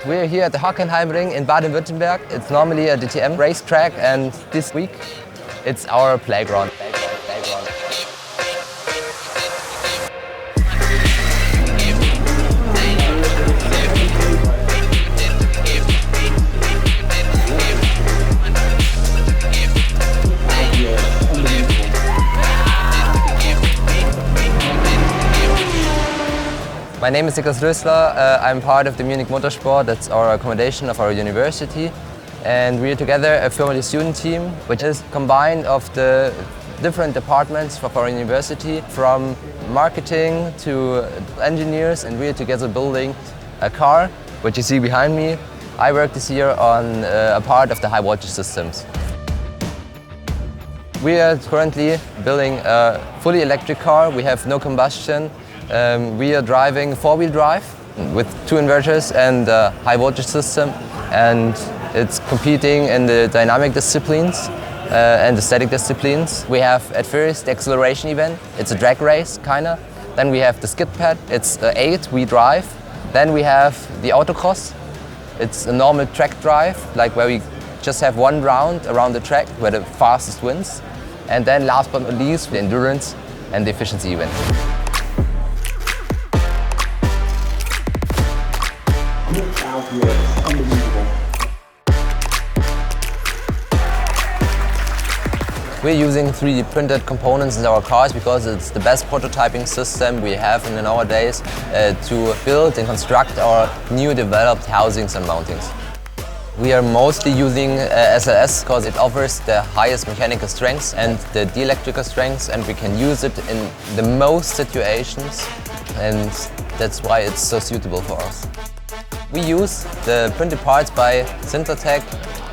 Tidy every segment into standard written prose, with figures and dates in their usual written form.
We're here at the Hockenheimring in Baden-Württemberg. It's normally a DTM racetrack, and this week it's our playground. My name is Niklas Rösler. I'm part of the Munich Motorsport. That's our accommodation of our university. And we're together a family student team, which is combined of the different departments of our university, from marketing to engineers, and we're together building a car, which you see behind me. I work this year on a part of the high voltage systems. We are currently building a fully electric car. We have no combustion. We are driving four-wheel drive with two inverters and a high voltage system, and it's competing in the dynamic disciplines and the static disciplines. We have at first the acceleration event. It's a drag race, kinda. Then we have the skid pad. It's 8 we drive. Then we have the autocross. It's a normal track drive, like where we just have one round around the track where the fastest wins. And then last but not least, the endurance and the efficiency event. We're using 3D printed components in our cars because it's the best prototyping system we have in nowadays to build and construct our new developed housings and mountings. We are mostly using SLS because it offers the highest mechanical strengths and the dielectrical strengths, and we can use it in the most situations, and that's why it's so suitable for us. We use the printed parts by Sintratec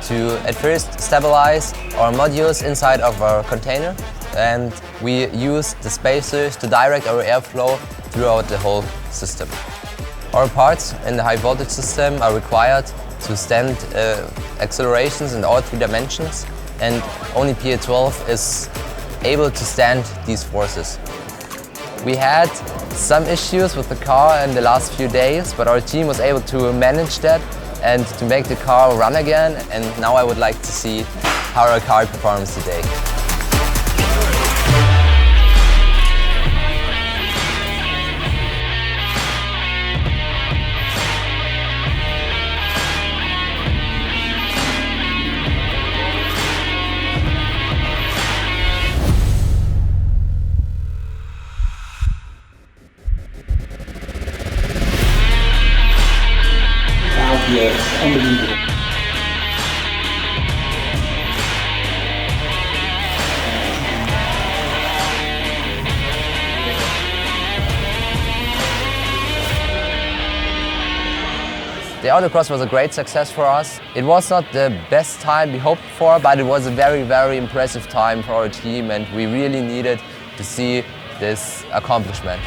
to at first stabilize our modules inside of our container, and we use the spacers to direct our airflow throughout the whole system. Our parts in the high voltage system are required to stand accelerations in all 3 dimensions, and only PA12 is able to stand these forces. We had some issues with the car in the last few days, but our team was able to manage that and to make the car run again, and now I would like to see how our car performs today. Yes, unbelievable. The autocross was a great success for us. It was not the best time we hoped for, but it was a very, very impressive time for our team, and we really needed to see this accomplishment.